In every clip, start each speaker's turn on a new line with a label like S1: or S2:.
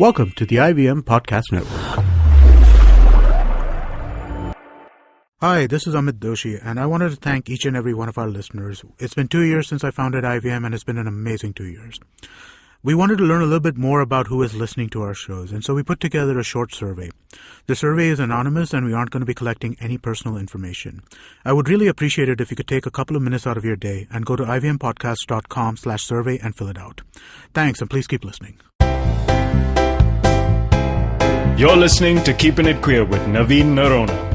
S1: Welcome to the IVM Podcast Network. Hi, this is Amit Doshi, and I wanted to thank each and every one of our listeners. It's been 2 years since I founded IVM, and it's been an amazing 2 years. We wanted to learn a little bit more about who is listening to our shows, and so we put together a short survey. The survey is anonymous, and we aren't going to be collecting any personal information. I would really appreciate it if you could take a couple of minutes out of your day and go to ivmpodcast.com/survey and fill it out. Thanks, and please keep listening.
S2: You're listening to Keeping It Queer with Naveen Narona.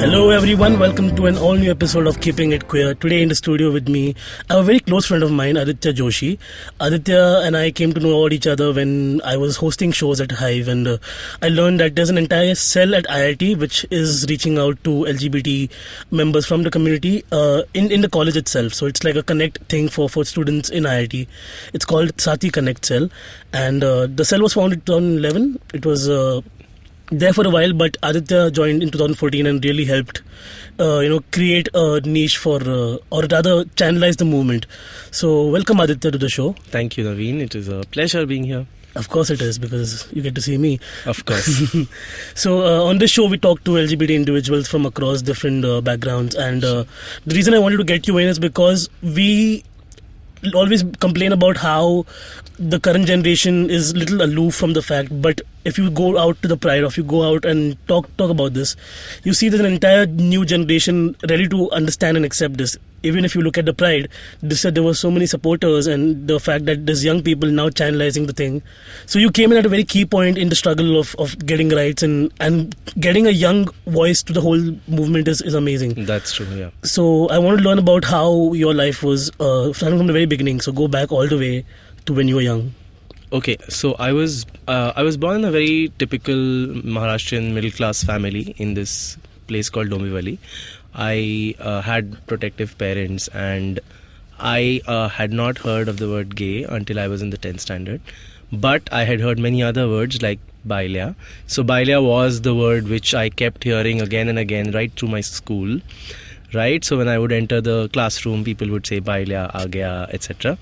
S3: Hello everyone, welcome to an all-new episode of Keeping It Queer. Today in the studio with me, I have a very close friend of mine, Aditya Joshi. Aditya and I came to know about each other when I was hosting shows at Hive, and I learned that there's an entire cell at IIT which is reaching out to LGBT members from the community in the college itself. So it's like a connect thing for students in IIT. It's called Sati Connect Cell, and the cell was founded in 2011. It was there for a while, but Aditya joined in 2014 and really helped, create a niche for, or rather channelize the movement. So welcome Aditya to the show.
S4: Thank you, Naveen. It is a pleasure being here.
S3: Of course it is, because you get to see me.
S4: Of course.
S3: So on this show we talk to LGBT individuals from across different backgrounds, and the reason I wanted to get you in is because we always complain about how the current generation is little aloof from the fact, but if you go out to the Pride, or if you go out and talk about this, you see there's an entire new generation ready to understand and accept this. Even if you look at the Pride, there were so many supporters, and the fact that there's young people now channelizing the thing. So you came in at a very key point in the struggle of getting rights, and getting a young voice to the whole movement is amazing.
S4: That's true, yeah.
S3: So I want to learn about how your life was starting from the very beginning. So go back all the way to when you were young.
S4: Okay, so I was born in a very typical Maharashtrian middle class family in this place called Dombivali. I had protective parents, and I had not heard of the word gay until I was in the 10th standard. But I had heard many other words like Bailya. So Bailya was the word which I kept hearing again and again right through my school. Right, so when I would enter the classroom, people would say Bailya, aa gaya, etc.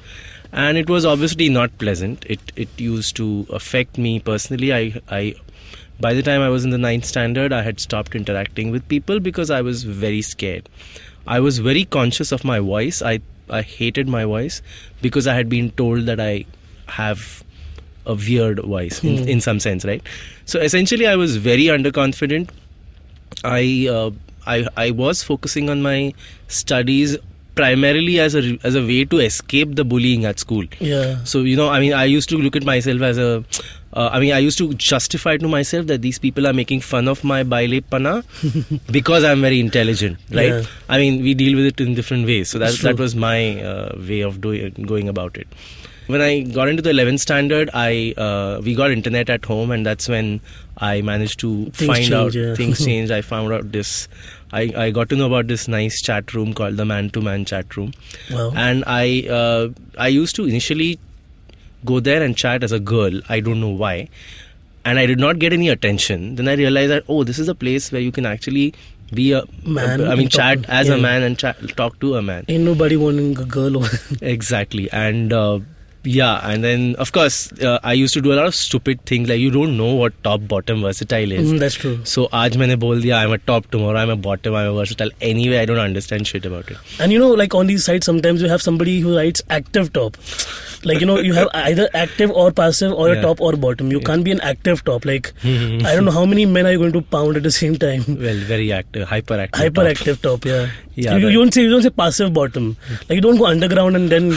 S4: And it was obviously not pleasant. It used to affect me personally. I by the time I was in the 9th standard, I had stopped interacting with people because I was very scared. I was very conscious of my voice. I hated my voice because I had been told that I have a weird voice in some sense, right? So essentially I was very underconfident. I was focusing on my studies primarily as a way to escape the bullying at school.
S3: Yeah.
S4: So, I used to look at myself as I used to justify to myself that these people are making fun of my Bailepana because I'm very intelligent, right?
S3: Yeah.
S4: I mean, we deal with it in different ways. So that was my way of going about it. When I got into the 11th standard, we got internet at home, and that's when I managed to find out things changed. I found out this. I got to know about this nice chat room called the Man-to-Man chat room.
S3: Wow.
S4: And I used to initially go there and chat as a girl. I don't know why. And I did not get any attention. Then I realized that, this is a place where you can actually be a man. Chat as a man and talk to a man.
S3: Ain't nobody wanting a girl.
S4: Exactly. And and then of course I used to do a lot of stupid things, like you don't know what top bottom versatile is.
S3: That's true.
S4: So aaj maine bol diya I'm a top, tomorrow I'm a bottom, I'm a versatile. Anyway, I don't understand shit about it.
S3: And like on these sites sometimes you have somebody who writes active top. Like you have either active or passive, or a top or bottom. You can't be an active top. Like I don't know how many men are you going to pound at the same time.
S4: Well, very active,
S3: hyperactive top. Yeah.
S4: Yeah.
S3: You don't say passive bottom. Like you don't go underground and then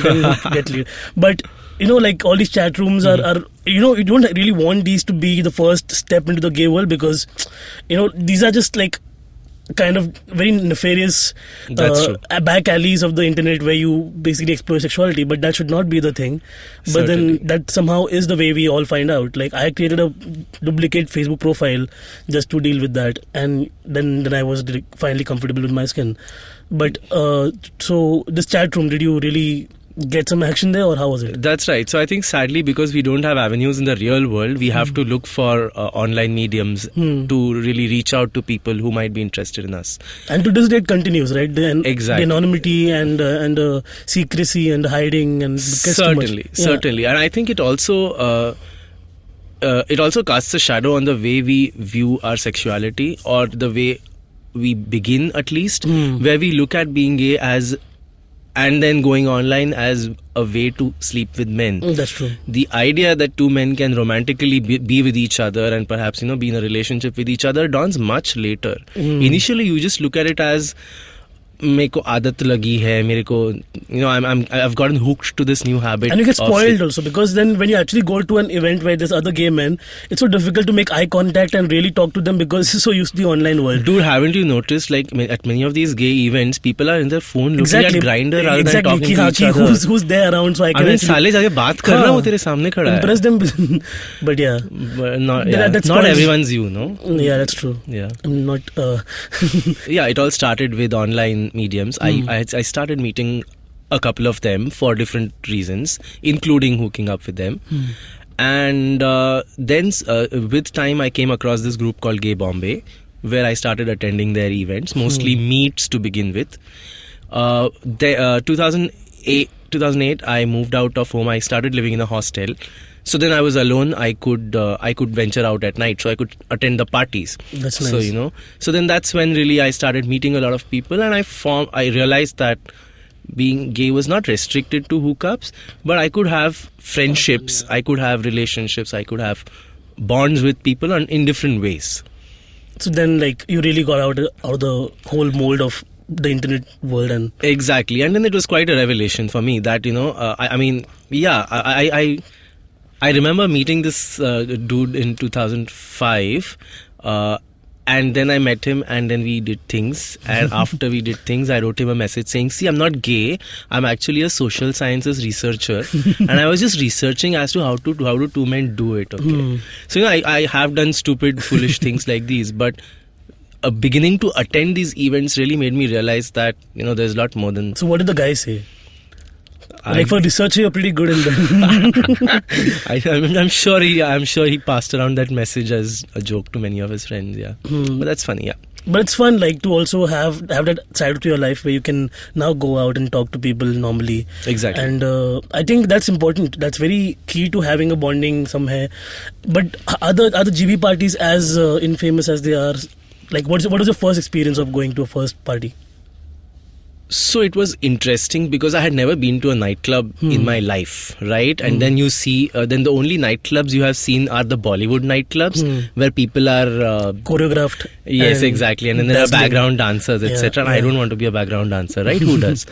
S3: get lead. But like all these chat rooms are you don't really want these to be the first step into the gay world, because these are just like kind of very nefarious back alleys of the internet where you basically explore sexuality, but that should not be the thing. But
S4: Certainly.
S3: Then that somehow is the way we all find out. Like I created a duplicate Facebook profile just to deal with that, and then I was finally comfortable with my skin. But so this chat room, did you really get some action there, or how was it?
S4: That's right. So I think sadly, because we don't have avenues in the real world, we have to look for online mediums to really reach out to people who might be interested in us.
S3: And to this day it continues, right?
S4: Exactly.
S3: The anonymity and secrecy and hiding and
S4: Certainly. And I think it also casts a shadow on the way we view our sexuality, or the way we begin, at least, where we look at being gay as, and then going online as a way to sleep with men.
S3: That's true.
S4: The idea that two men can romantically be with each other and perhaps, be in a relationship with each other dawns much later. Initially, you just look at it as, मेरे को आदत लगी है, मेरे को, I've gotten hooked to this new habit.
S3: And you get spoiled also, because then when you actually go to an event where there's other gay men, it's so difficult to make eye contact and really talk to them because you're so used to the online world.
S4: Dude, haven't you noticed, like, at many of these gay events, people are in their phone looking at Grindr rather than talking to each other.
S3: Who's there around, so I can
S4: साले जाके बात करना, वो तेरे सामने खड़ा है.
S3: Impress them. But yeah.
S4: Not everyone's you, no?
S3: Yeah, that's true.
S4: Yeah.
S3: I'm not...
S4: Yeah, it all started with online mediums. I started meeting a couple of them for different reasons, including hooking up with them. And then with time I came across this group called Gay Bombay, where I started attending their events, mostly meets to begin with. 2008 I moved out of home. I started living in a hostel. So then I was alone. I could venture out at night, so I could attend the parties.
S3: That's nice.
S4: So so then that's when really I started meeting a lot of people, and I realized that being gay was not restricted to hookups, but I could have friendships, I could have relationships, I could have bonds with people in different ways.
S3: So then, like, you really got out of the whole mold of the internet world. And
S4: exactly. And then it was quite a revelation for me that I remember meeting this dude in 2005, and then I met him, and then we did things. And after we did things, I wrote him a message saying, "See, I'm not gay. I'm actually a social sciences researcher, and I was just researching as to how do two men do it." Okay, so I have done stupid, foolish things like these, but beginning to attend these events really made me realize that there's a lot more than.
S3: So what did the guy say? Like, for researcher, you're pretty good in that.
S4: I'm sure he passed around that message as a joke to many of his friends. Yeah, but that's funny. Yeah.
S3: But it's fun, like, to also have that side to your life where you can now go out and talk to people normally.
S4: Exactly.
S3: And I think that's important. That's very key to having a bonding somewhere. But are the GB parties as infamous as they are? Like, what was your first experience of going to a first party?
S4: So it was interesting because I had never been to a nightclub in my life, right? And then you see, then the only nightclubs you have seen are the Bollywood nightclubs where people are
S3: choreographed.
S4: Yes, exactly. And then there are background dancers, etc. And I don't want to be a background dancer, right? Who does?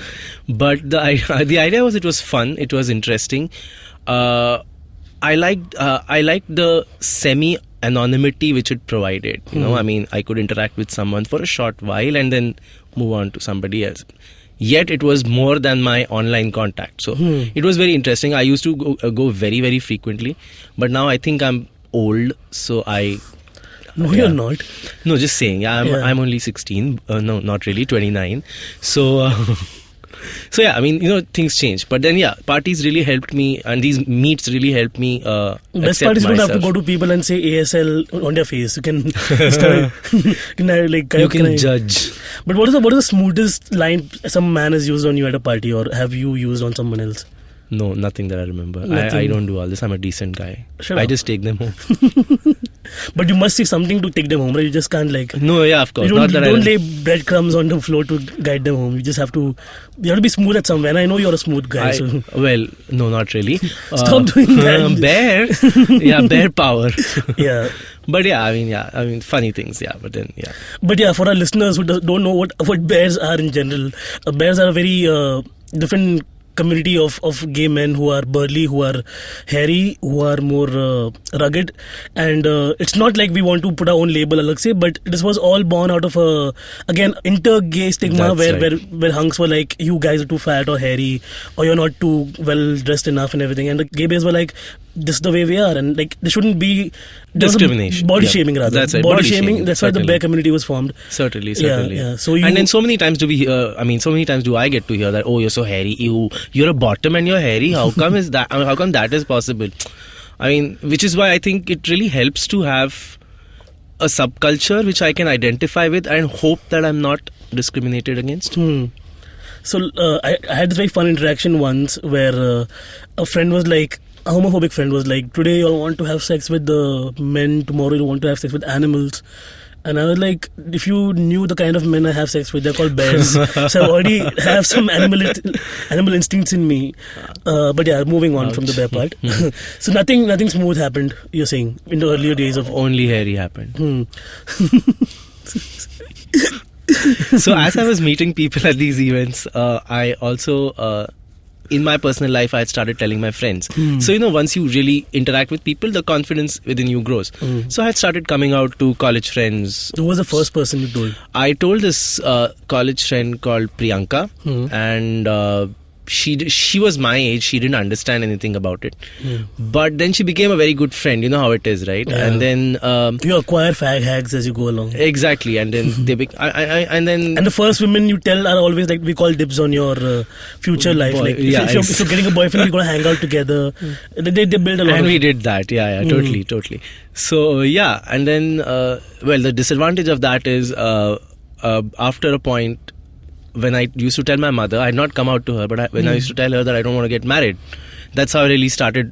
S4: But the idea was, it was fun. It was interesting. I liked the semi-anonymity which it provided. I mean, I could interact with someone for a short while and then move on to somebody else. Yet it was more than my online contact. So it was very interesting. I used to go very, very frequently. But now I think I'm old, so
S3: No, you're not.
S4: No, just saying. I'm only 16. No, not really. 29. So... So yeah, I mean, things change. But then parties really helped me, and these meets really helped me
S3: best part is you don't have to go to people and say ASL on their face. You can
S4: judge.
S3: But what is the smoothest line some man has used on you at a party, or have you used on someone else?
S4: No, nothing that I remember. I don't do all this. I'm a decent guy. I just take them home.
S3: But you must see something to take them home, right? You just can't
S4: No, yeah, of course.
S3: You don't lay breadcrumbs on the floor to guide them home. You just have to be smooth at somewhere. And I know you're a smooth guy.
S4: Well, no, not really.
S3: Stop doing that.
S4: Bear power.
S3: Yeah.
S4: But I mean, funny things, but then,
S3: But for our listeners who don't know what bears are in general, bears are a very different community of gay men who are burly, who are hairy, who are more rugged, and it's not like we want to put our own label alag se, but this was all born out of again inter-gay stigma where hunks were like, you guys are too fat or hairy, or you're not too well dressed enough and everything, and the gay bears were like, this is the way we are, and like there shouldn't be
S4: discrimination,
S3: body shaming rather.
S4: That's right.
S3: Body shaming. That's why the
S4: certainly.
S3: bear community was formed.
S4: Certainly.
S3: Yeah. So
S4: and then so many times do we? So many times do I get to hear that? Oh, you're so hairy. You're a bottom and you're hairy. How come is that? How come that is possible? I mean, which is why I think it really helps to have a subculture which I can identify with and hope that I'm not discriminated against.
S3: So I had this very fun interaction once where a friend was like, a homophobic friend was like, today you'll want to have sex with the men, tomorrow you'll want to have sex with animals. And I was like, if you knew the kind of men I have sex with, they're called bears. So I already have some animal instincts in me. But yeah, moving on from the bear part. So nothing smooth happened, you're saying, in the earlier days of...
S4: Only hairy happened. So as I was meeting people at these events, I also... in my personal life, I had started telling my friends. So, once you really interact with people, the confidence within you grows. So I had started coming out to college friends.
S3: Who was the first person you told?
S4: I told this college friend called Priyanka, and she was my age. She didn't understand anything about it. But then she became a very good friend. You know how it is, right?
S3: Yeah.
S4: And then...
S3: you acquire fag hags as you go along.
S4: Exactly. And then they and the
S3: first women you tell are always like, we call dibs on your future life. Like, if you're getting a boyfriend, you're going to hang out together. They build a lot.
S4: And we did that. Yeah, totally. So, yeah. And then, the disadvantage of that is after a point, when I used to tell my mother, I had not come out to her, but when I used to tell her that I don't want to get married, that's how I really started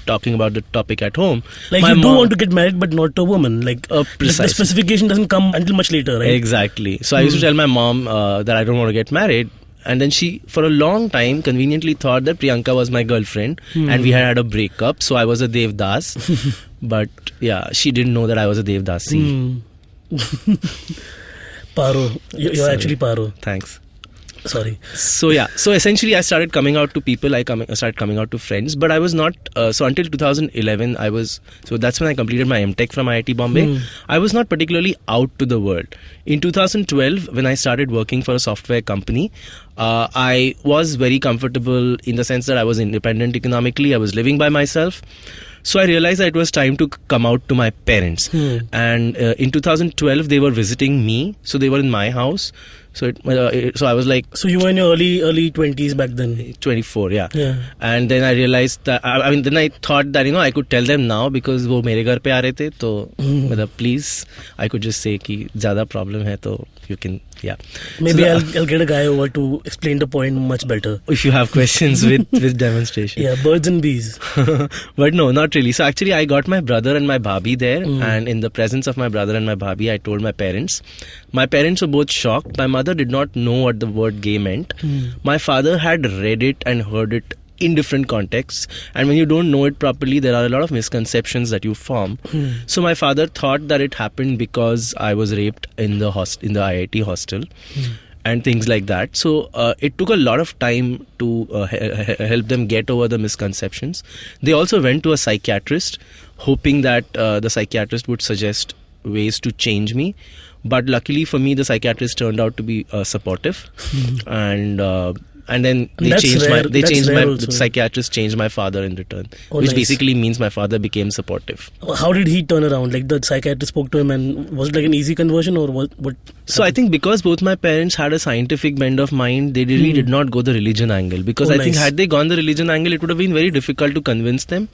S4: talking about the topic at home.
S3: Like, you do want to get married, but not to a woman. Like, the specification doesn't come until much later, right?
S4: Exactly. So I used to tell my mom that I don't want to get married. And then she, for a long time, conveniently thought that Priyanka was my girlfriend and we had a breakup. So I was a Devdas. But yeah, she didn't know that I was a Devdasi. Paro.
S3: You're actually Paro.
S4: Thanks.
S3: Sorry.
S4: So essentially I started coming out to people, I started coming out to friends, but I was not, so until 2011 that's when I completed my MTech from IIT Bombay. I was not particularly out to the world. In 2012, when I started working for a software company, I was very comfortable in the sense that I was independent economically, I was living by myself. So I realized that it was time to come out to my parents. And in 2012, they were visiting me. So they were in my house. So I was like...
S3: So you were in your early 20s back then?
S4: 24, yeah. And then I realized that... then I thought that, I could tell them now because wo mere ghar pe aa rahe the. So, please, I could just say ki zyada problem hai to you can... Yeah.
S3: Maybe so I'll get a guy over to explain the point much better.
S4: If you have questions with demonstration.
S3: Yeah, birds and bees.
S4: But no, not really. So actually I got my brother and my bhabhi there, and in the presence of my brother and my bhabhi, I told my parents. My parents were both shocked. My mother did not know what the word gay meant. My father had read it and heard it in different contexts, and when you don't know it properly, there are a lot of misconceptions that you form. So my father thought that it happened because I was raped in the IIT hostel and things like that. So it took a lot of time to help them get over the misconceptions. They also went to a psychiatrist, hoping that the psychiatrist would suggest ways to change me. But luckily for me, the psychiatrist turned out to be supportive, and then the psychiatrist changed my father in return, which basically means my father became supportive.
S3: How did he turn around? Like the psychiatrist spoke to him, and was it like an easy conversion, or what?
S4: So I think because both my parents had a scientific bend of mind, they really did not go the religion angle. Because I think had they gone the religion angle, it would have been very difficult to convince them.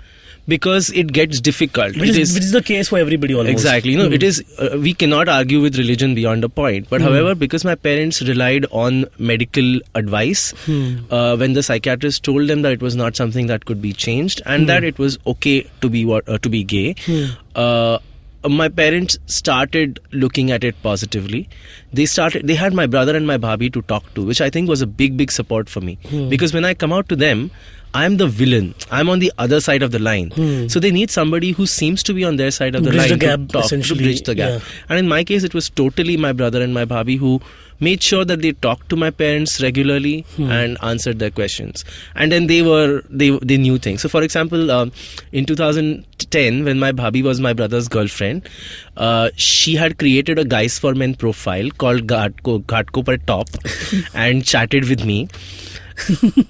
S4: Because it gets difficult.
S3: Which is the case for everybody almost.
S4: Exactly. It is. We cannot argue with religion beyond a point. But however, because my parents relied on medical advice, when the psychiatrist told them that it was not something that could be changed and that it was okay to be gay, my parents started looking at it positively. They had my brother and my bhabhi to talk to, which I think was a big support for me. Because when I come out to them, I'm the villain. I'm on the other side of the line. So they need somebody who seems to be on their side of the line to bridge the gap. And in my case, it was totally my brother and my bhabhi who made sure that they talked to my parents regularly and answered their questions. And then they knew things. So for example, in 2010, when my bhabhi was my brother's girlfriend, she had created a Guys for Men profile called Ghatko Par Top and chatted with me.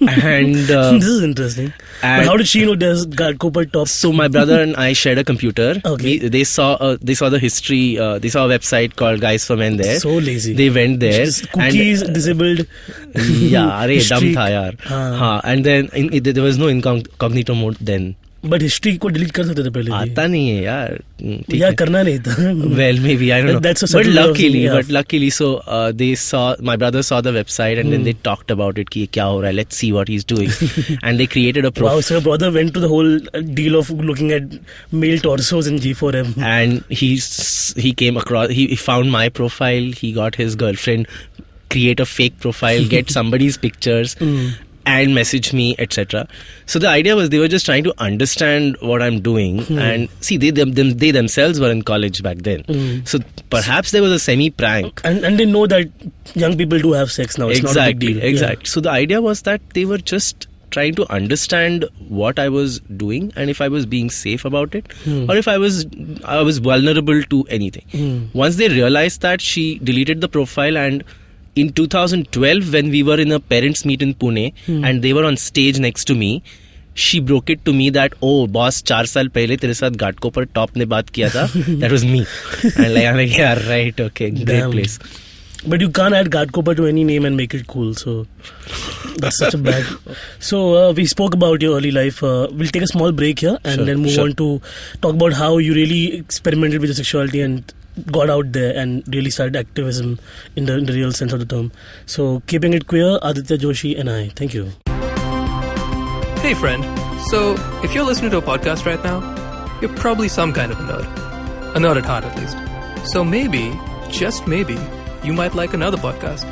S4: And
S3: this is interesting. But how did she know there's Ghatkopar top?
S4: so my brother and I shared a computer.
S3: Okay.
S4: They saw the history. They saw a website called Guys for Men there.
S3: So lazy.
S4: They went there.
S3: Cookies disabled.
S4: Yeah, अरे दम
S3: History.
S4: था यार.
S3: हाँ.
S4: हाँ, and then there was no incognito mode then.
S3: But history को delete कर सकते थे पहले भी.
S4: आता नहीं है यार. ठीक
S3: या
S4: है.
S3: करना नहीं था.
S4: Well, maybe I don't know.
S3: That's a
S4: but
S3: subtle way of saying, yeah.
S4: luckily, so they saw, my brother saw the website and then they talked about it. कि क्या हो रहा है? Let's see what he's doing. And they created a profile.
S3: Wow, so your brother went to the whole deal of looking at male torsos in G4M.
S4: And he came across. He found my profile. He got his girlfriend create a fake profile, get somebody's pictures. And message me, etc. So the idea was they were just trying to understand what I'm doing, and see they themselves were in college back then. So perhaps there was a semi prank.
S3: And they know that young people do have sex now. It's not a big deal.
S4: Exactly. So the idea was that they were just trying to understand what I was doing and if I was being safe about it, or if I was vulnerable to anything. Once they realized that, she deleted the profile, and in 2012, when we were in a parents' meet in Pune and they were on stage next to me, she broke it to me that, oh, boss, 4 साल पहले तेरे साथ Ghatkopar top ने बात किया था. That was me. And I'm like, yeah, right, okay, great
S3: Damn.
S4: place.
S3: But you can't add Ghatkopar to any name and make it cool, so that's such a bad. So we spoke about your early life. We'll take a small break here and then move on to talk about how you really experimented with your sexuality and got out there and really started activism in the real sense of the term. So keeping it queer, Aditya Joshi and I. Thank you.
S5: Hey friend, so if you're listening to a podcast right now, you're probably some kind of a nerd. A nerd at heart at least. So maybe, just maybe, you might like another podcast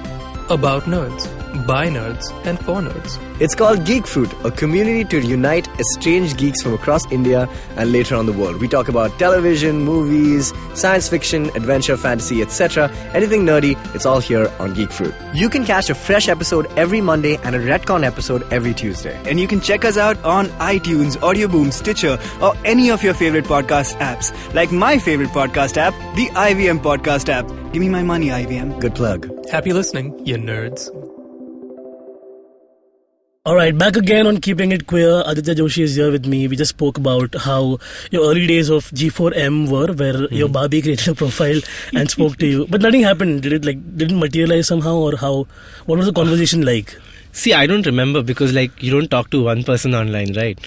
S5: about nerds, by nerds, and for nerds.
S6: It's called Geek Fruit, a community to unite estranged geeks from across India and later on the world. We talk about television, movies, science fiction, adventure, fantasy, etc. Anything nerdy, it's all here on Geek Fruit. You can catch a fresh episode every Monday and a Retcon episode every Tuesday.
S7: And you can check us out on iTunes, Audioboom, Stitcher, or any of your favorite podcast apps. Like my favorite podcast app, the IVM podcast app. Give me my money, IVM.
S6: Good plug.
S5: Happy listening, you nerds.
S3: Alright, back again on Keeping It Queer. Aditya Joshi is here with me. We just spoke about how your early days of G4M were, where your Barbie created a profile and spoke to you. But nothing happened. Didn't materialize somehow, or how? What was the conversation like?
S4: See, I don't remember because you don't talk to one person online, right?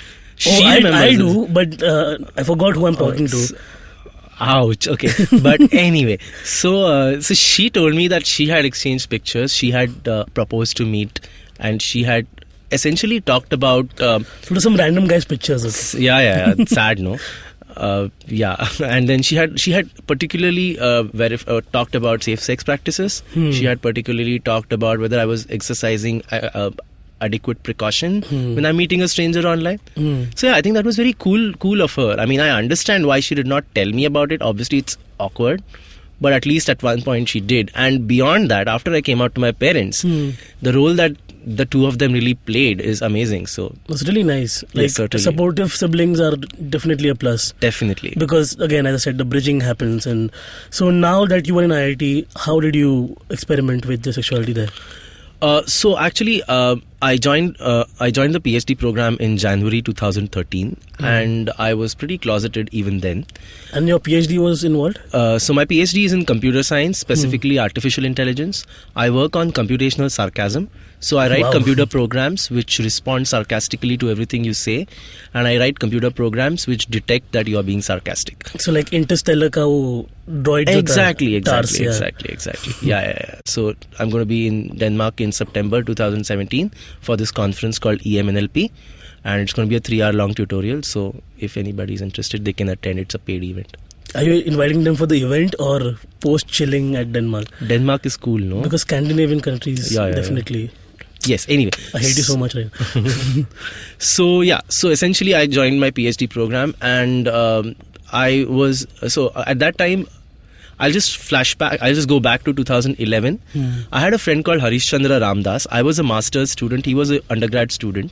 S3: I do, but I forgot who I'm talking to.
S4: Ouch. Okay, but anyway, so she told me that she had exchanged pictures. She had proposed to meet, and she had essentially talked about
S3: so there's some random guy's pictures. Okay.
S4: Yeah. Sad, no? Yeah, and then she had particularly talked about safe sex practices. She had particularly talked about whether I was exercising adequate precaution when I'm meeting a stranger online. So yeah, I think that was very cool of her. I mean, I understand why she did not tell me about it. Obviously, it's awkward. But at least at one point she did. And beyond that, after I came out to my parents, the role that the two of them really played is amazing. So
S3: it's really nice. Like,
S4: yes, certainly.
S3: Supportive siblings are definitely a plus.
S4: Definitely.
S3: Because again, as I said, the bridging happens. And so now that you were in IIT, how did you experiment with the sexuality there?
S4: So actually, I joined the PhD program in January 2013, and I was pretty closeted even then.
S3: And your PhD was in what?
S4: So my PhD is in computer science, specifically artificial intelligence. I work on computational sarcasm. So I write computer programs which respond sarcastically to everything you say, and I write computer programs which detect that you are being sarcastic.
S3: So like Interstellar ka wo droid
S4: Exactly. Yeah. So I'm going to be in Denmark in September 2017 for this conference called EMNLP, and it's going to be a 3-hour long tutorial. So if anybody is interested, they can attend. It's a paid event.
S3: Are you inviting them for the event or post chilling at Denmark?
S4: Denmark is cool, no?
S3: Because Scandinavian countries definitely.
S4: Yeah. Yes, anyway.
S3: I hate you so much right now.
S4: So essentially I joined my PhD program, and at that time, I'll just go back to 2011. I had a friend called Harish Chandra Ramdas. I was a master's student, he was an undergrad student.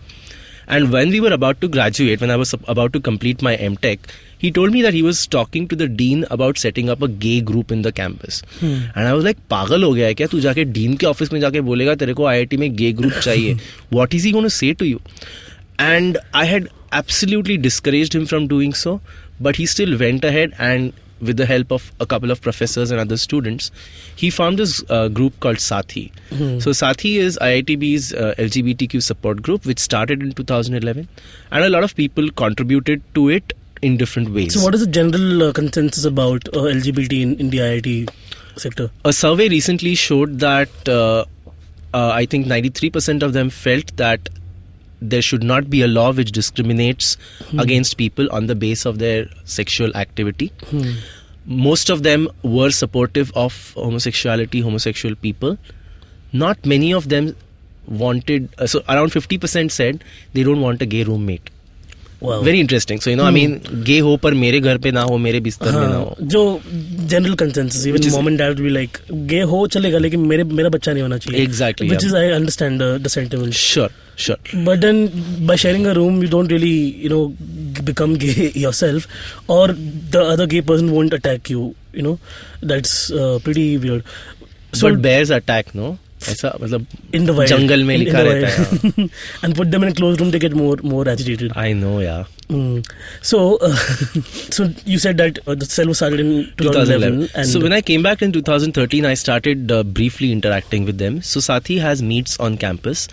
S4: And when we were about to graduate, when I was about to complete my MTech, he told me that he was talking to the dean about setting up a gay group in the campus. And I was like, पागल हो गया है क्या? तू जाके dean के office में जाके बोलेगा तेरे को IIT में gay group चाहिए. What is he going to say to you? And I had absolutely discouraged him from doing so, but he still went ahead, and with the help of a couple of professors and other students, he formed this group called Sathi. So Sathi is IITB's LGBTQ support group, which started in 2011, and a lot of people contributed to it in different ways.
S3: So what is the general consensus about LGBT in the IIT sector?
S4: A survey recently showed that I think 93% of them felt that there should not be a law which discriminates against people on the basis of their sexual activity. Most of them were supportive of homosexuality, homosexual people. Not many of them wanted, so around 50% said they don't want a gay roommate.
S3: Wow.
S4: Very interesting. So, I mean, gay ho par mere ghar pe na ho, mere bistar mein na ho.
S3: जो general consensus, even mom and dad will be like, gay ho chalega, lekin मेरा बच्चा नहीं होना चाहिए.
S4: Exactly.
S3: Which is, I understand the sentiment.
S4: Sure.
S3: But then, by sharing a room, you don't really, become gay yourself, or the other gay person won't attack you. That's pretty weird. So,
S4: but bears attack, no? ऐसा मतलब
S3: in the wild,
S4: जंगल में लिखा रहता है.
S3: And put them in a closed room, they get more agitated.
S4: I know, yeah.
S3: So you said that the cell was started in 2011. And
S4: so when I came back in 2013, I started briefly interacting with them. So Sathi has meets on campus,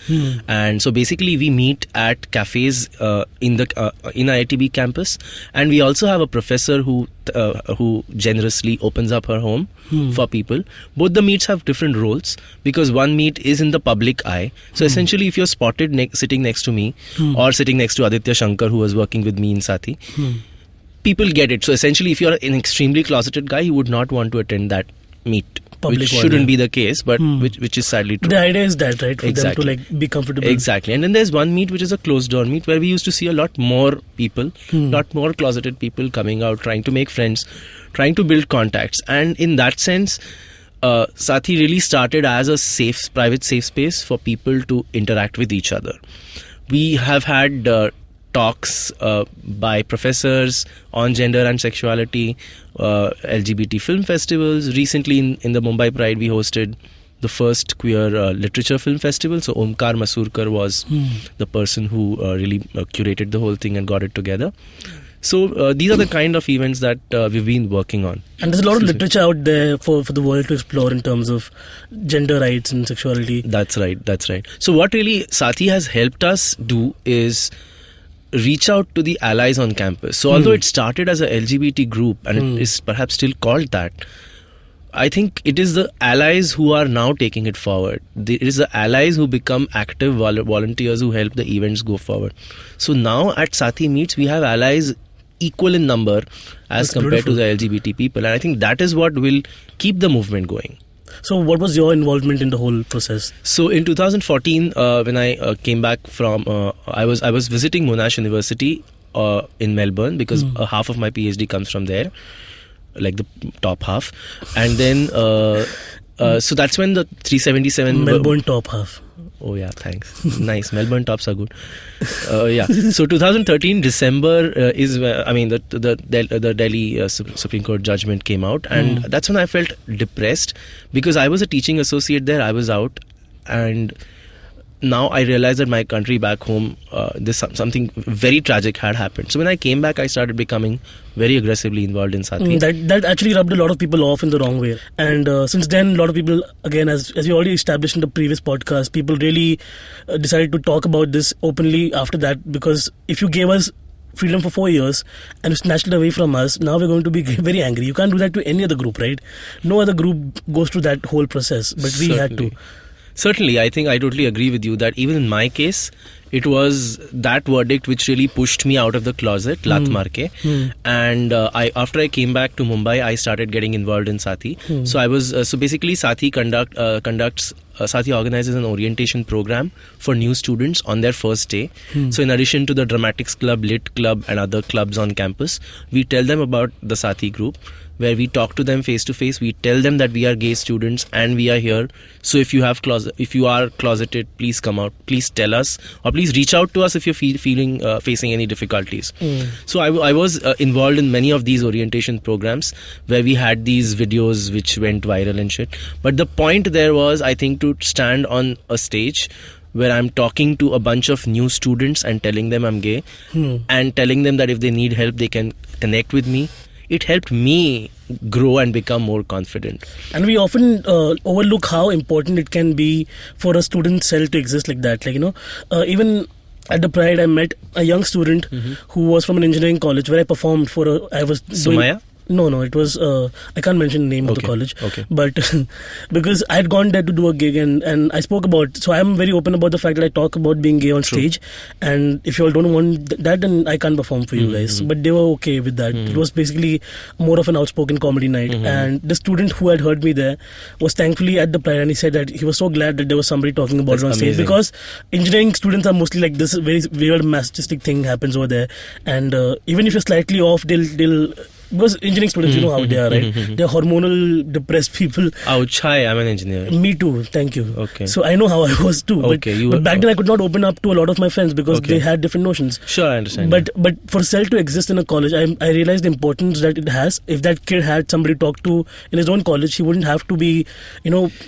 S4: and so basically we meet at cafes in IITB campus, and we also have a professor who generously opens up her home for people. Both the meets have different roles, because one meet is in the public eye. So essentially, if you're spotted sitting next to me or sitting next to Aditya Shankar, who was working with me in Sathi, people get it. So essentially, if you're an extremely closeted guy, you would not want to attend that meet.
S3: Public
S4: which
S3: one,
S4: shouldn't be the case, but which is sadly true.
S3: The idea is that, right, for
S4: Exactly.
S3: them to be comfortable.
S4: Exactly. And then there's one meet which is a closed door meet, where we used to see a lot more people, lot more closeted people coming out, trying to make friends, trying to build contacts. And in that sense, Sathi really started as a private safe space for people to interact with each other. We have had talks by professors on gender and sexuality, LGBT film festivals. Recently in the Mumbai Pride, we hosted the first queer literature film festival. So Omkar Masurkar was the person who really curated the whole thing and got it together. So these are the kind of events that we've been working on.
S3: And there's a lot of literature out there for the world to explore in terms of gender rights and sexuality.
S4: That's right. So what really Sathi has helped us do is reach out to the allies on campus. So although it started as a LGBT group, and it is perhaps still called that, I think it is the allies who are now taking it forward. It is the allies who become active volunteers who help the events go forward. So now at Sathi Meets, we have allies equal in number as compared to the LGBT people. And I think that is what will keep the movement going.
S3: So what was your involvement in the whole process?
S4: So in 2014, when I came back from, I was visiting Monash University in Melbourne, because half of my PhD comes from there, like the top half. And then, so that's when the 377...
S3: Melbourne top half.
S4: Oh yeah, thanks. Nice. Melbourne tops are good. Yeah. So 2013 December is where, I mean, the Delhi Supreme Court judgment came out, and that's when I felt depressed, because I was a teaching associate there. I was out, and now I realized that my country back home, something very tragic had happened. So when I came back, I started becoming very aggressively involved in Sathi.
S3: That actually rubbed a lot of people off in the wrong way. And since then, a lot of people, again, as we already established in the previous podcast, people really decided to talk about this openly after that, because if you gave us freedom for 4 years and you snatched it away from us, now we're going to be very angry. You can't do that to any other group, right? No other group goes through that whole process, but we had to.
S4: Certainly, I think I totally agree with you that even in my case, it was that verdict which really pushed me out of the closet, Lat Marke. And after I came back to Mumbai, I started getting involved in Sathi. So I was so basically Sathi Sathi organizes an orientation program for new students on their first day. So in addition to the Dramatics Club, Lit Club, and other clubs on campus, we tell them about the Sathi group. where we talk to them face to face. We tell them that we are gay students and we are here. So if you are closeted, please come out. Please tell us, or please reach out to us if you're facing any difficulties. So I was involved in many of these orientation programs where we had these videos which went viral and shit. But the point there was, I think, to stand on a stage where I'm talking to a bunch of new students and telling them I'm gay and telling them that if they need help, they can connect with me. It helped me grow and become more confident.
S3: And we often overlook how important it can be for a student cell to exist like that. Like, even at the Pride, I met a young student who was from an engineering college where I performed for
S4: Sumaya?
S3: No, it was, I can't mention the name of the college.
S4: Okay.
S3: But because I had gone there to do a gig and I spoke about, so I'm very open about the fact that I talk about being gay on stage. And if you all don't want that, then I can't perform for you guys. But they were okay with that. It was basically more of an outspoken comedy night. And the student who had heard me there was thankfully at the Pride, and he said that he was so glad that there was somebody talking about it on stage. Because engineering students are mostly like this very weird masochistic thing happens over there. And even if you're slightly off, they'll because engineering students, you know how they are, right? They're hormonal, depressed people.
S4: Ouch, hi, I'm an engineer.
S3: Me too, thank you.
S4: Okay.
S3: So I know how I was too.
S4: Okay,
S3: but back then I could not open up to a lot of my friends because they had different notions.
S4: Sure, I understand.
S3: But for cell to exist in a college, I realized the importance that it has. If that kid had somebody to talk to in his own college, he wouldn't have to be,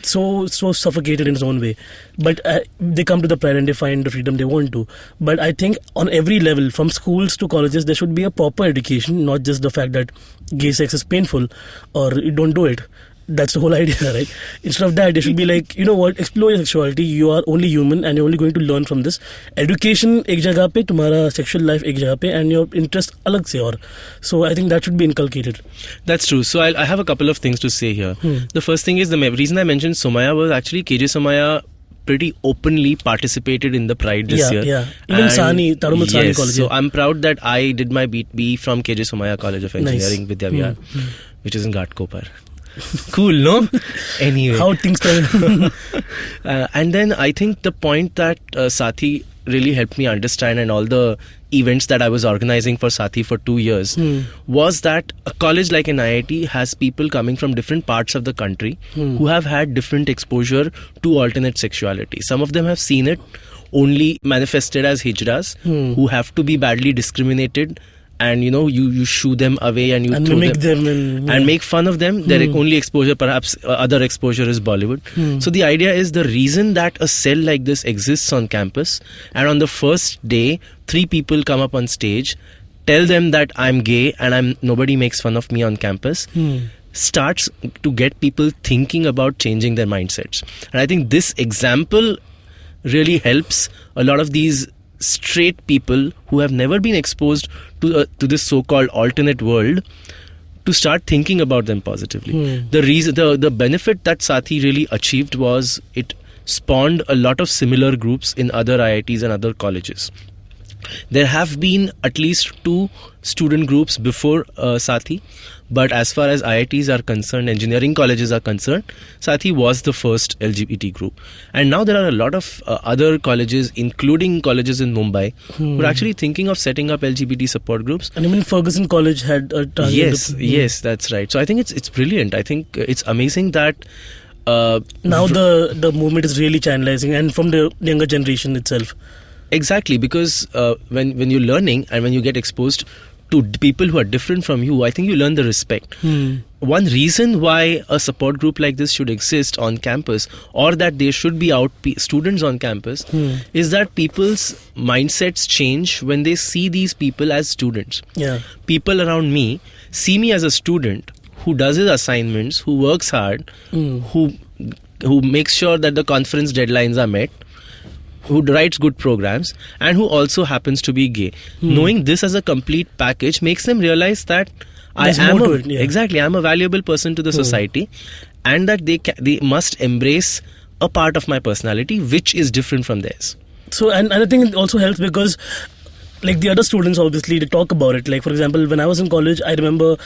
S3: so suffocated in his own way. But they come to the Pride and they find the freedom they want to. But I think on every level, from schools to colleges, there should be a proper education, not just the fact that gay sex is painful or you don't do it. That's the whole idea, right? Instead of that, they should be like, you know what, explore your sexuality. You are only human and you're only going to learn from this. Education ek jagah pe, tumhara sexual life ek jagah pe, and your interest alag se aur. So I think that should be inculcated.
S4: That's true. So I have a couple of things to say here. The first thing is, the reason I mentioned Somaya was actually KJ Somaya pretty openly participated in the Pride this year.
S3: Yeah. Even Sani, Tarumal Sani College.
S4: So I'm proud that I did my B from KJ Somaya College of Engineering, Vidya Vihar, which is in Ghatkopar. Cool, no? Anyway.
S3: How things turn.
S4: And then I think the point that Sathi really helped me understand, and all the events that I was organizing for Sathi for 2 years, was that a college like an IIT has people coming from different parts of the country who have had different exposure to alternate sexuality. Some of them have seen it only manifested as hijras, who have to be badly discriminated, and you shoo them away and you throw them and make fun of them. Their only exposure, perhaps other exposure, is Bollywood. So the idea is, the reason that a cell like this exists on campus, and on the first day 3 people come up on stage, tell them that I'm gay and nobody makes fun of me on campus, starts to get people thinking about changing their mindsets. And I think this example really helps a lot of these straight people who have never been exposed to this so-called alternate world to start thinking about them positively. The benefit that Sathi really achieved was it spawned a lot of similar groups in other IITs and other colleges. There have been at least 2 student groups before Sathi, but as far as IITs are concerned, engineering colleges are concerned, Sathi was the first LGBT group. And now there are a lot of other colleges, including colleges in Mumbai, who are actually thinking of setting up LGBT support groups.
S3: And even Ferguson College had a target.
S4: Yes, that's right. So I think it's brilliant. I think it's amazing that
S3: now the movement is really channelizing, and from the younger generation itself.
S4: Exactly, because when you're learning and when you get exposed to people who are different from you, I think you learn the respect. One reason why a support group like this should exist on campus, or that there should be students on campus, is that people's mindsets change when they see these people as students.
S3: Yeah.
S4: People around me see me as a student who does his assignments, who works hard, who makes sure that the conference deadlines are met, who writes good programs, and who also happens to be gay. Knowing this as a complete package makes them realize that I'm a valuable person to the society, and that they must embrace a part of my personality which is different from theirs.
S3: So, and I think it also helps because, like, the other students, obviously, they talk about it. Like, for example, when I was in college, I remember,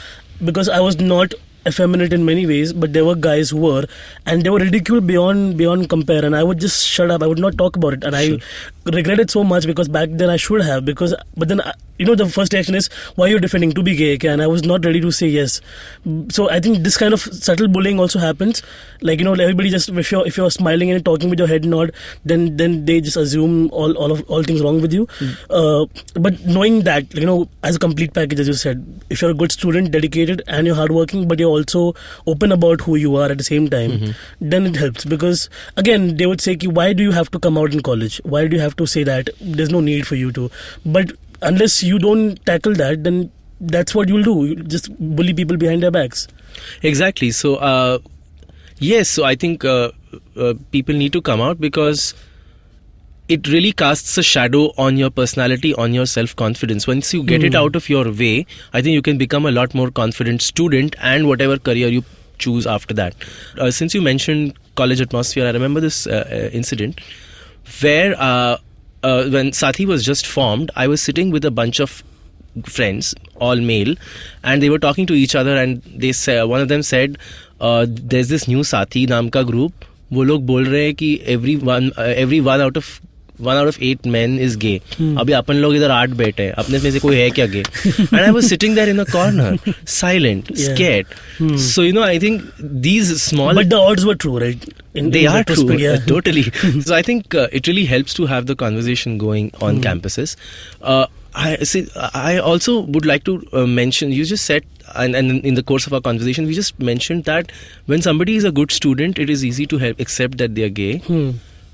S3: because I was not effeminate in many ways, but there were guys who were, and they were ridiculed beyond compare, and I would just shut up. I would not talk about it, and regret it so much because back then I should have, but then the first reaction is, why are you defending to be gay? And I was not ready to say yes. So I think this kind of subtle bullying also happens. Like, everybody just, if you're smiling and talking with your head nod, then they just assume all things wrong with you. But knowing that, as a complete package, as you said, if you're a good student, dedicated, and you're hardworking, but you're also open about who you are at the same time, then it helps. Because again, they would say, why do you have to come out in college? Why do you have to say that? There's no need for you to. But unless you don't tackle that, then that's what you'll do. You just bully people behind their backs.
S4: Exactly. So, yes, so I think people need to come out because it really casts a shadow on your personality, on your self-confidence. Once you get it out of your way, I think you can become a lot more confident student and whatever career you choose after that. Since you mentioned college atmosphere, I remember this incident where when Sathi was just formed, I was sitting with a bunch of friends, all male, and they were talking to each other, and one of them said, there's this new Sathi naam ka group, वो लोग बोल रहे हैं कि every one out of 8 men is gay. अभी अपन लोग इधर 8 बैठे हैं, अपने में से कोई है क्या gay? And I was sitting there in a corner, silent, scared. So I think these small,
S3: but the odds were true, right?
S4: They are true, totally. So I think it really helps to have the conversation going on campuses. I also would like to mention, you just said, and in the course of our conversation, we just mentioned that when somebody is a good student, it is easy to accept that they are gay.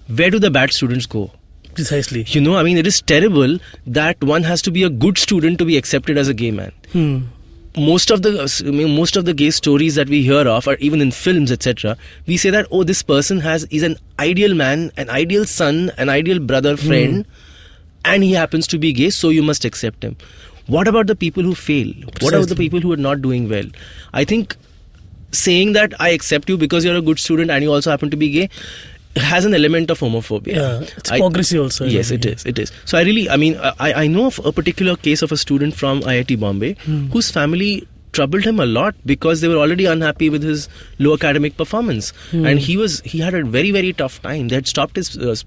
S4: Where do the bad students go?
S3: Precisely.
S4: It is terrible that one has to be a good student to be accepted as a gay man. Most of the gay stories that we hear of, or even in films, etc., we say that, oh, this person is an ideal man, an ideal son, an ideal brother, friend, and he happens to be gay, so you must accept him. What about the people who fail? Precisely. What about the people who are not doing well? I think saying that I accept you because you're a good student and you also happen to be gay has an element of homophobia.
S3: Yeah, it's hypocrisy also.
S4: Yes, it is. So I know of a particular case of a student from IIT Bombay whose family troubled him a lot because they were already unhappy with his low academic performance, and he had a very, very tough time. They had stopped his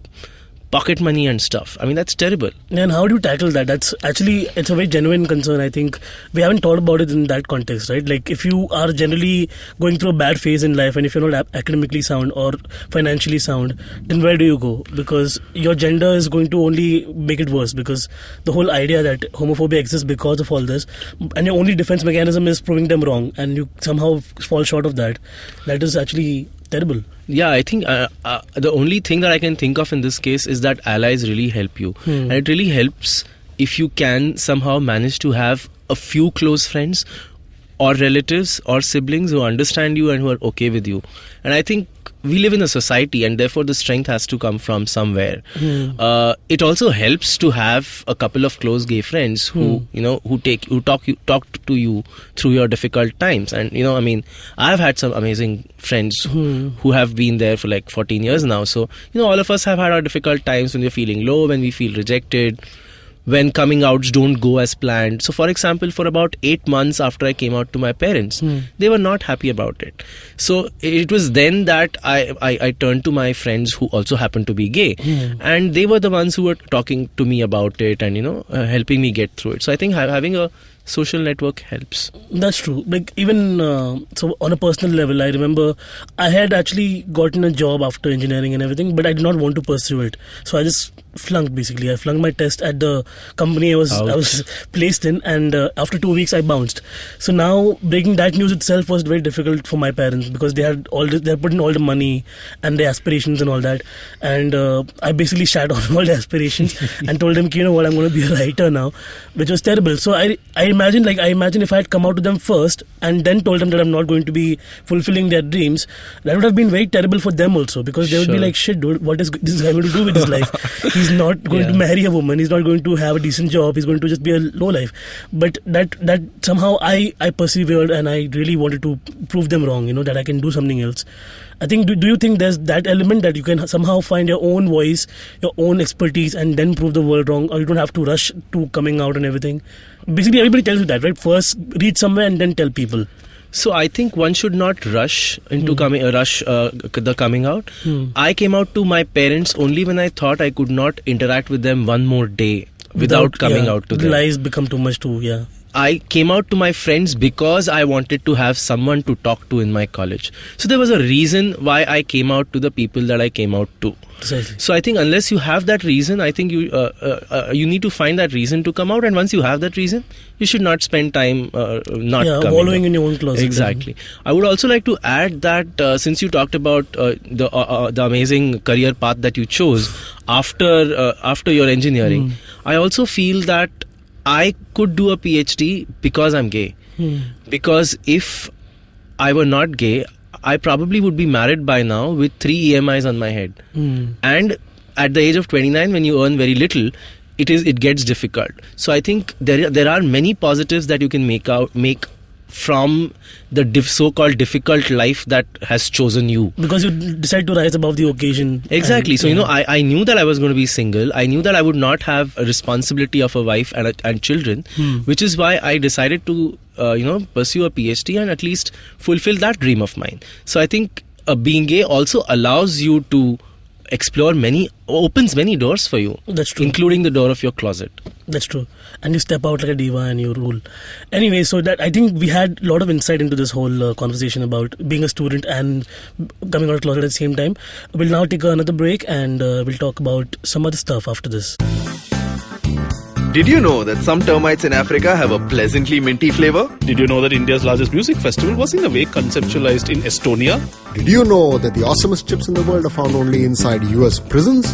S4: pocket money and stuff. That's terrible.
S3: And how do you tackle that? It's a very genuine concern. I think we haven't thought about it in that context, right? Like, if you are generally going through a bad phase in life and if you're not academically sound or financially sound, then where do you go? Because your gender is going to only make it worse, because the whole idea that homophobia exists because of all this, and your only defense mechanism is proving them wrong, and you somehow fall short of that. That is actually terrible.
S4: Yeah, I think the only thing that I can think of in this case is that allies really help you. And it really helps if you can somehow manage to have a few close friends or relatives or siblings who understand you and who are okay with you. And I think we live in a society, and therefore the strength has to come from somewhere. It also helps to have a couple of close gay friends who talk to you through your difficult times. And I've had some amazing friends who have been there for like 14 years now. So all of us have had our difficult times when we're feeling low, when we feel rejected, when coming outs don't go as planned. So, for example, for about 8 months after I came out to my parents, they were not happy about it. So it was then that I turned to my friends who also happened to be gay, and they were the ones who were talking to me about it and helping me get through it. So I think having a social network helps.
S3: That's true. Like, even so on a personal level, I remember I had actually gotten a job after engineering and everything, but I did not want to pursue it. So I just flunked, basically. I flunked my test at the company I was placed in, and after 2 weeks I bounced. So now breaking that news itself was very difficult for my parents, because they had put in all the money and the aspirations and all that, and I basically shat on all the aspirations and told them, you know what, I'm going to be a writer now, which was terrible. So I imagine if I had come out to them first and then told them that I'm not going to be fulfilling their dreams, that would have been very terrible for them also, because they would be like, shit dude, what is this guy going to do with his life? He's not going to marry a woman, he's not going to have a decent job, he's going to just be a low life. But that somehow I persevered, and I really wanted to prove them wrong, that I can do something else. I think, do you think there's that element that you can somehow find your own voice, your own expertise, and then prove the world wrong, or you don't have to rush to coming out and everything? Basically, everybody tells you that, right? First reach somewhere and then tell people.
S4: So I think one should not rush into the coming out. I came out to my parents only when I thought I could not interact with them one more day without coming out to them.
S3: Lies become too much too, yeah.
S4: I came out to my friends because I wanted to have someone to talk to in my college. So there was a reason why I came out to the people that I came out to.
S3: Precisely.
S4: So I think unless you have that reason, I think you need to find that reason to come out. And once you have that reason, you should not spend time not coming
S3: wallowing
S4: out.
S3: in your own closet.
S4: Exactly. I would also like to add that since you talked about the amazing career path that you chose after your engineering, I also feel that I could do a PhD because I'm gay. Because if I were not gay, I probably would be married by now with 3 EMIs on my head. And at the age of 29, when you earn very little, it gets difficult. So I think there are many positives that you can make from the so-called difficult life that has chosen you.
S3: Because you decide to rise above the occasion.
S4: Exactly. So, I knew that I was going to be single. I knew that I would not have a responsibility of a wife and children, which is why I decided to, pursue a PhD and at least fulfill that dream of mine. So I think being gay also allows you to opens many doors for you.
S3: That's true.
S4: Including the door of your closet.
S3: That's true. And you step out like a diva and you rule. Anyway, so that I think we had a lot of insight into this whole conversation about being a student and coming out of closet at the same time. We'll now take another break and we'll talk about some other stuff after this.
S8: Did you know that some termites in Africa have a pleasantly minty flavor?
S9: Did you know that India's largest music festival was in a way conceptualized in Estonia?
S10: Did you know that the awesomest chips in the world are found only inside US prisons?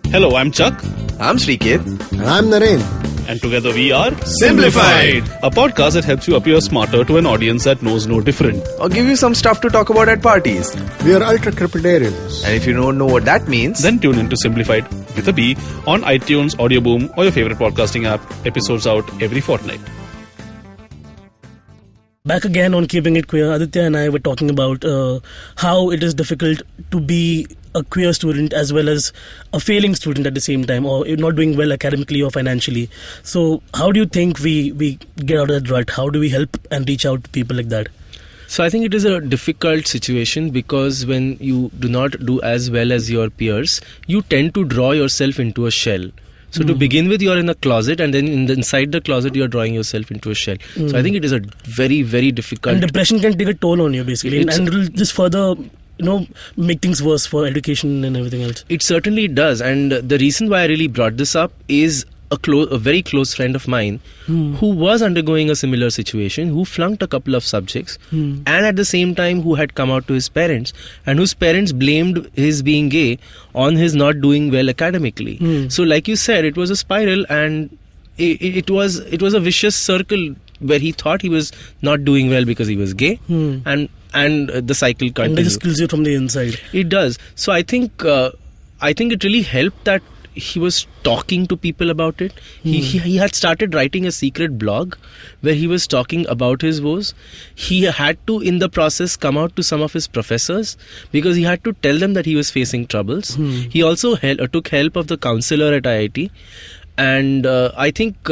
S9: Hello, I'm Chuck.
S8: I'm Shrikit.
S10: And I'm Naren.
S9: And together we are
S8: Simplified,
S9: a podcast that helps you appear smarter to an audience that knows no different.
S8: Or give you some stuff to talk about at parties.
S10: We are ultra-crepidarians.
S8: And if you don't know what that means,
S9: then tune into Simplified with a B on iTunes, Audioboom, or your favorite podcasting app. Episodes out every fortnight.
S3: Back again on Keeping It Queer, Aditya and I were talking about how it is difficult to be a queer student as well as a failing student at the same time, or not doing well academically or financially. So how do you think we get out of that rut? How do we help and reach out to people like that?
S4: So I think it is a difficult situation because when you do not do as well as your peers, you tend to draw yourself into a shell. So to begin with, you're in a closet, and then inside the closet, you're drawing yourself into a shell. So I think it is a very, very difficult...
S3: And depression can take a toll on you, basically. And it will just further, make things worse for education and everything else.
S4: It certainly does. And the reason why I really brought this up is a very close friend of mine who was undergoing a similar situation, who flunked a couple of subjects, and at the same time who had come out to his parents, and whose parents blamed his being gay on his not doing well academically. So like you said, it was a spiral, and it was a vicious circle where he thought he was not doing well because he was gay, and the cycle continued.
S3: And it just kills you from the inside.
S4: It does. So I think it really helped that he was talking to people about it. He had started writing a secret blog where he was talking about his woes. He had to, in the process, come out to some of his professors because he had to tell them that he was facing troubles. He also took help of the counselor at IIT. And I think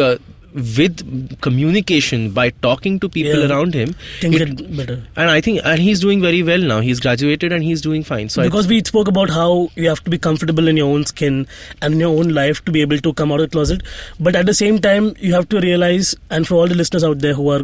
S4: with communication, by talking to people around him,
S3: things get better.
S4: And I think he's doing very well now. He's graduated and he's doing fine. So
S3: because we spoke about how you have to be comfortable in your own skin and in your own life to be able to come out of the closet, but at the same time you have to realize, and for all the listeners out there who are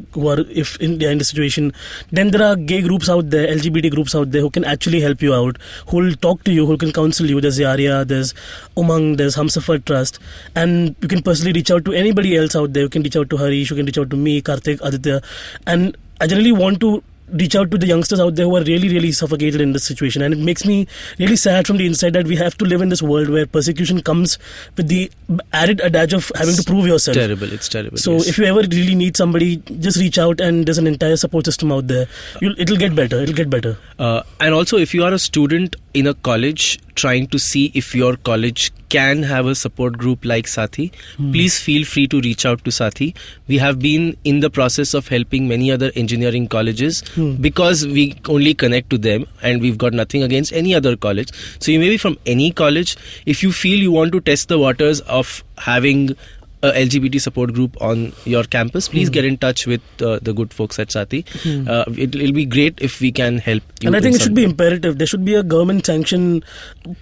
S3: if they're in the situation, then there are gay groups out there, LGBT groups out there who can actually help you out, who will talk to you, who can counsel you. There's Yaria, there's Umang, there's Humsafar Trust, and you can personally reach out to anybody else out there. You can reach out to Harish, you can reach out to me, Karthik, Aditya, and I generally want to reach out to the youngsters out there who are really, really suffocated in this situation. And it makes me really sad from the inside that we have to live in this world where persecution comes with the added adage of having to prove yourself.
S4: It's terrible.
S3: So if you ever really need somebody, just reach out, and there's an entire support system out there. It'll get better.
S4: And also, if you are a student in a college trying to see if your college can have a support group like Sathi, please feel free to reach out to Sathi. We have been in the process of helping many other engineering colleges because we only connect to them, and we've got nothing against any other college. So you may be from any college. If you feel you want to test the waters of having a LGBT support group on your campus, please get in touch with the good folks at Sati. It'll be great if we can help you.
S3: And I think it should be imperative. There should be a government sanctioned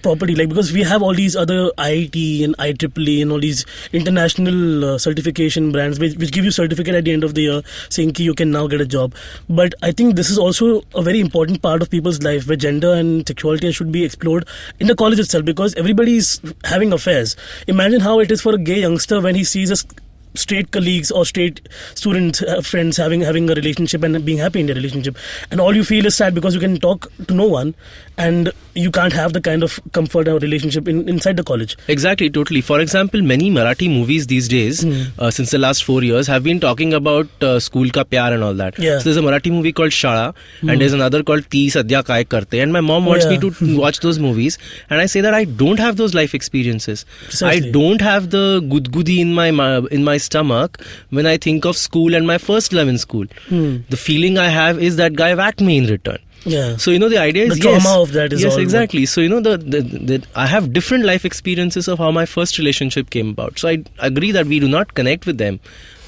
S3: property, like, because we have all these other IIT and IEEE and all these international certification brands which give you certificate at the end of the year saying ki you can now get a job. But I think this is also a very important part of people's life where gender and sexuality should be explored in the college itself, because everybody is having affairs. Imagine how it is for a gay youngster when he sees a straight colleagues or straight student friends having a relationship and being happy in their relationship, and all you feel is sad because you can talk to no one and you can't have the kind of comfort or relationship inside the college.
S4: Exactly, totally. For example, many Marathi movies these days, since the last 4 years, have been talking about school ka pyar and all that.
S3: Yeah.
S4: So there's a Marathi movie called Shala, and there's another called Ti Sadhya Kai Karte, and my mom wants me to watch those movies, and I say that I don't have those life experiences.
S3: Precisely.
S4: I don't have the gudgudi in my stomach when I think of school and my first love in school. The feeling I have is that guy whacked me in return.
S3: Yeah.
S4: So the idea is
S3: the trauma of that is
S4: yes,
S3: all
S4: exactly. So the I have different life experiences of how my first relationship came about. So I agree that we do not connect with them.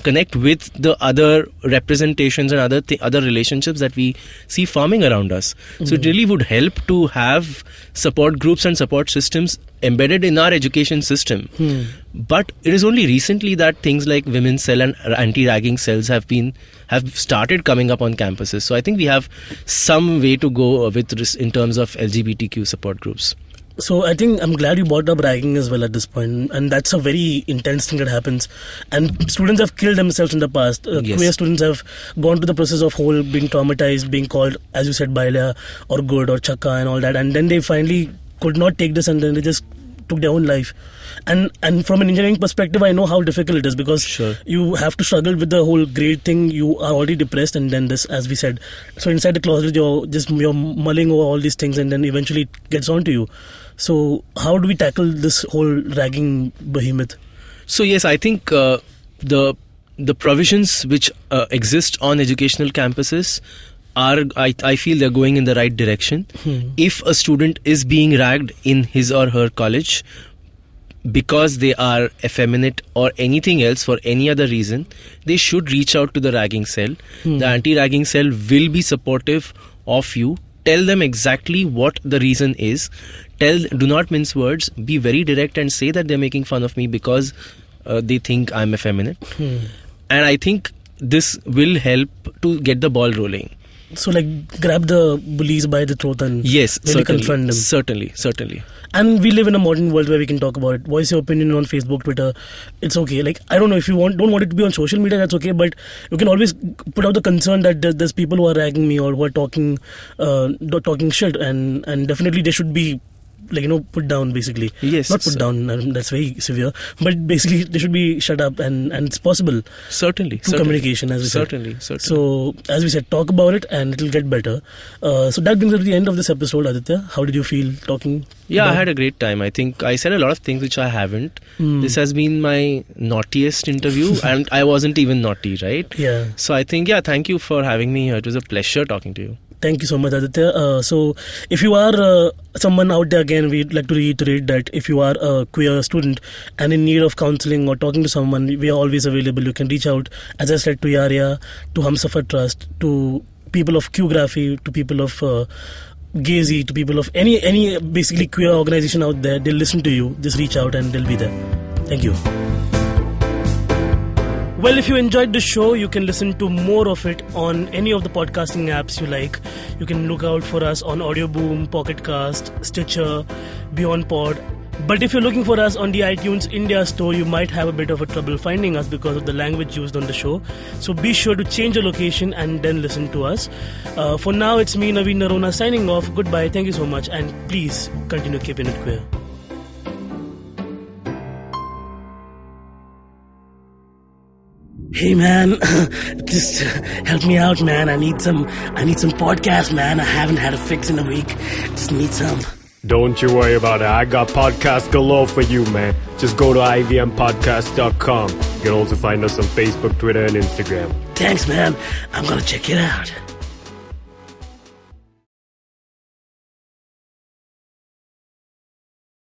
S4: Connect with the other representations and other relationships that we see forming around us. So it really would help to have support groups and support systems embedded in our education system. But it is only recently that things like women's cell and anti-ragging cells have started coming up on campuses. So I think we have some way to go with this in terms of LGBTQ support groups.
S3: So I think I'm glad you brought up ragging as well at this point, and that's a very intense thing that happens. And students have killed themselves in the past.
S4: Yes.
S3: Queer students have gone to the process of being traumatized, being called, as you said, baila or good or chakka and all that, and then they finally could not take this, and then they just took their own life. And from an engineering perspective, I know how difficult it is, because you have to struggle with the whole grade thing. You are already depressed, and then this, as we said, so inside the closet you're mulling over all these things, and then eventually it gets onto you. So how do we tackle this whole ragging behemoth?
S4: So yes, I think the provisions which exist on educational campuses I feel they're going in the right direction. If a student is being ragged in his or her college because they are effeminate or anything else for any other reason, they should reach out to the ragging cell. The anti-ragging cell will be supportive of you. Tell them exactly what the reason is. Do not mince words. Be very direct and say that they're making fun of me because they think I'm effeminate. And I think this will help to get the ball rolling.
S3: So grab the bullies by the throat and really confront them.
S4: Certainly.
S3: And we live in a modern world where we can talk about it. Voice your opinion on Facebook, Twitter. It's okay. I don't know, if you don't want it to be on social media, that's okay. But you can always put out the concern that there's people who are ragging me or who are talking shit, and definitely they should be put down, basically.
S4: Yes.
S3: Not put down, that's very severe. But basically they should be shut up, and it's possible.
S4: Certainly.
S3: Communication, as we said.
S4: Certainly.
S3: So, as we said, talk about it and it'll get better. So that brings us to the end of this episode, Aditya. How did you feel talking?
S4: Yeah, I had a great time. I think I said a lot of things which I haven't. This has been my naughtiest interview, and I wasn't even naughty, right?
S3: Yeah.
S4: So I think, thank you for having me here. It was a pleasure talking to you.
S3: Thank you so much, Aditya. So, if you are someone out there, again, we'd like to reiterate that if you are a queer student and in need of counseling or talking to someone, we are always available. You can reach out, as I said, to Yaria, to Humsafar Trust, to people of Qgraphy, to people of Gazy, to people of any basically queer organization out there. They'll listen to you. Just reach out and they'll be there. Thank you. Well, if you enjoyed the show, you can listen to more of it on any of the podcasting apps you like. You can look out for us on Audioboom, Pocket Cast, Stitcher, Beyond Pod. But if you're looking for us on the iTunes India store, you might have a bit of a trouble finding us because of the language used on the show. So be sure to change your location and then listen to us. For now, it's me, Naveen Narona, signing off. Goodbye, thank you so much, and please continue keeping it queer. Hey man, just help me out, man. I need some podcasts, man. I haven't had a fix in a week. Just need some.
S2: Don't you worry about it. I got podcasts galore for you, man. Just go to ivmpodcast.com. You can also find us on Facebook, Twitter, and Instagram.
S3: Thanks, man. I'm gonna check it out.